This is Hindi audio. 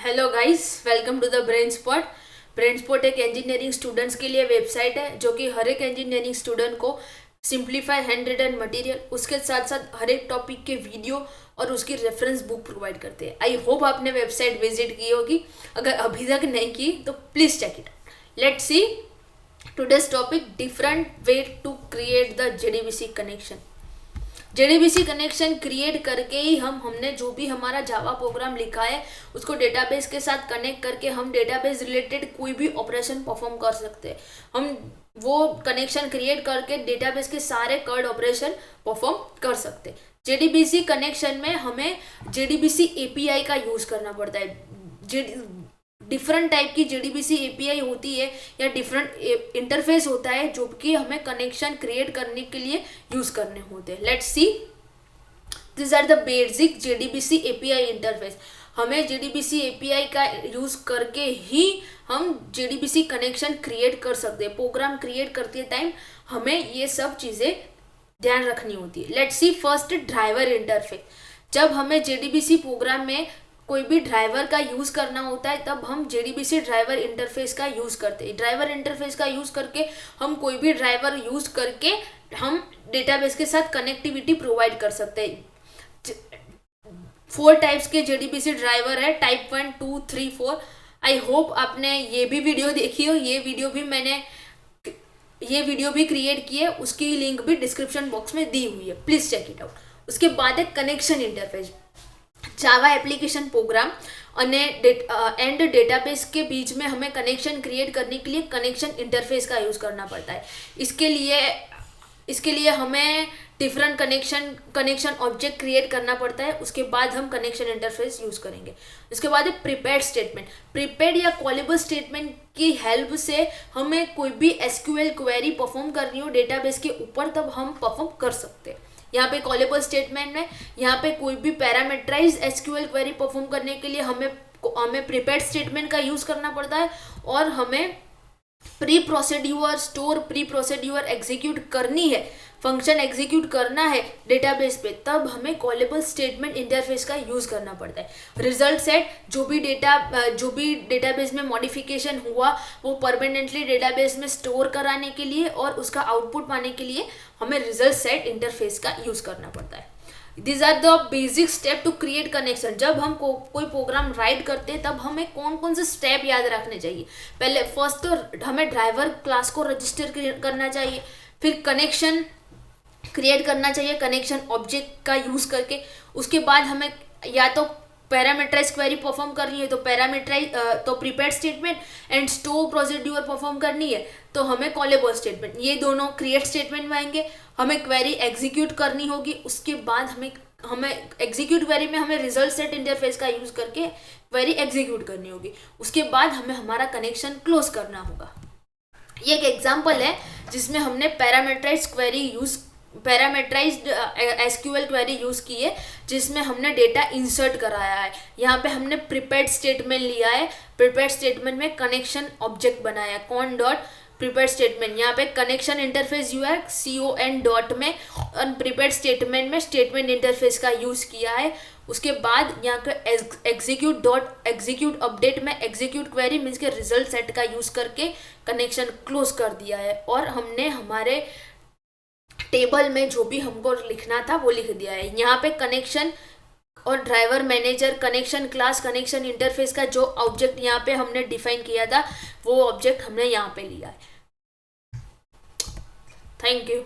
Hello guys, welcome to the Brain Spot. Brain Spot एक इंजीनियरिंग स्टूडेंट्स के लिए वेबसाइट है जो कि हर एक इंजीनियरिंग स्टूडेंट को सिंप्लीफाई हैंड रिटन मटेरियल, उसके साथ साथ हर एक टॉपिक के वीडियो और उसकी रेफरेंस बुक प्रोवाइड करते हैं। आई होप आपने वेबसाइट विजिट की होगी। अगर अभी तक नहीं की तो please check it out. Let's see today's topic, different way to create the JDBC connection. JDBC connection create करके ही हमने जो भी हमारा जावा प्रोग्राम लिखा है उसको डेटाबेस के साथ कनेक्ट करके हम डेटाबेस रिलेटेड कोई भी ऑपरेशन परफॉर्म कर सकते हैं। हम वो कनेक्शन क्रिएट करके डेटाबेस के सारे कर्ड ऑपरेशन परफॉर्म कर सकते हैं। जेडीबीसी कनेक्शन में हमें जेडीबीसी एपीआई का यूज करना पड़ता है। डिफरेंट टाइप की जेडीबीसी एपीआई होती है या डिफरेंट इंटरफेस होता है जो कि हमें कनेक्शन क्रिएट करने के लिए यूज करने होते हैं। Let's see, this are the basic JDBC API interface. हमें जेडीबीसी एपीआई का यूज करके ही हम जेडीबीसी कनेक्शन क्रिएट कर सकते हैं। प्रोग्राम क्रिएट करते टाइम हमें ये सब चीजें ध्यान रखनी होती है। Let's see, first driver interface. जब हमें जेडीबीसी प्रोग्राम में कोई भी ड्राइवर का यूज करना होता है तब हम जेडीबीसी ड्राइवर इंटरफेस का यूज करते हैं। ड्राइवर इंटरफेस का यूज करके हम कोई भी ड्राइवर यूज करके हम डेटाबेस के साथ कनेक्टिविटी प्रोवाइड कर सकते हैं। 4 टाइप्स के जेडीबीसी ड्राइवर है, टाइप 1, 2, 3, 4। आई होप आपने ये भी वीडियो देखी हो। ये वीडियो भी क्रिएट की है, उसकी लिंक भी डिस्क्रिप्शन बॉक्स में दी हुई है, प्लीज चेक इट आउट। उसके बाद है connection interface. Java application program and database के बीच में हमें कनेक्शन क्रिएट करने के लिए कनेक्शन इंटरफेस का यूज करना पड़ता है। इसके लिए हमें डिफरेंट कनेक्शन ऑब्जेक्ट क्रिएट करना पड़ता है। उसके बाद हम कनेक्शन इंटरफेस यूज करेंगे। उसके बाद है प्रिपेयर्ड स्टेटमेंट। प्रिपेयर्ड या कॉलेबल स्टेटमेंट की हेल्प से हमें कोई भी एसक्यूएल क्वेरी परफॉर्म करनी हो डेटाबेस के ऊपर तब हम परफॉर्म कर सकते हैं। यहाँ पे कॉलेबल स्टेटमेंट में यहाँ पे कोई भी पैरामीटराइज एसक्यूएल क्वेरी परफॉर्म करने के लिए हमें प्रिपेयर्ड स्टेटमेंट का यूज करना पड़ता है और हमें pre procedure store pre procedure execute करनी है, फंक्शन एग्जीक्यूट करना है डेटाबेस पे, तब हमें कॉलेबल स्टेटमेंट इंटरफेस का यूज करना पड़ता है। रिजल्ट सेट, जो भी डेटाबेस में मॉडिफिकेशन हुआ वो परमानेंटली डेटाबेस में स्टोर कराने के लिए और उसका आउटपुट पाने के लिए हमें रिजल्ट सेट इंटरफेस का यूज करना पड़ता है। These are the basic step to create connection। जब हम कोई प्रोग्राम राइट करते हैं तब हमें कौन कौन से स्टेप याद रखने चाहिए। पहले फर्स्ट तो हमें ड्राइवर क्लास को रजिस्टर करना चाहिए, फिर कनेक्शन क्रिएट करना चाहिए कनेक्शन ऑब्जेक्ट का यूज करके। उसके बाद हमें या तो पैरामीटराइज क्वेरी परफॉर्म करनी है तो prepared statement and store procedure perform करनी है तो हमें कॉलेबल स्टेटमेंट। ये दोनों क्रिएट स्टेटमेंट में आएंगे। हमें क्वेरी एग्जीक्यूट करनी होगी। उसके बाद हमें एग्जीक्यूट क्वेरी में हमें रिजल्ट सेट इंटरफेस का यूज करके क्वेरी एग्जीक्यूट करनी होगी। उसके बाद हमें हमारा कनेक्शन क्लोज करना होगा। ये एक एग्जाम्पल है जिसमें हमने पैरामीटराइज्ड एसक्यूएल क्वेरी यूज की है जिसमें हमने डेटा इंसर्ट कराया है। यहाँ पे हमने प्रिपेयर्ड स्टेटमेंट लिया है। प्रिपेयर्ड स्टेटमेंट में कनेक्शन ऑब्जेक्ट बनाया है, कॉन डॉट प्रिपेयर्ड स्टेटमेंट। यहाँ पे कनेक्शन इंटरफेस यू है CON डॉट में, और प्रिपेयर्ड स्टेटमेंट में स्टेटमेंट इंटरफेस का यूज किया है। उसके बाद यहाँ पे एग्जीक्यूट अपडेट में एग्जीक्यूट क्वेरी मीन्स के रिजल्ट सेट का यूज करके कनेक्शन क्लोज कर दिया है और हमने हमारे टेबल में जो भी हमको लिखना था वो लिख दिया है। यहाँ पे कनेक्शन और driver manager, connection class, connection interface का जो ऑब्जेक्ट यहाँ पे हमने डिफाइन किया था वो ऑब्जेक्ट हमने यहाँ पे लिया है। Thank you.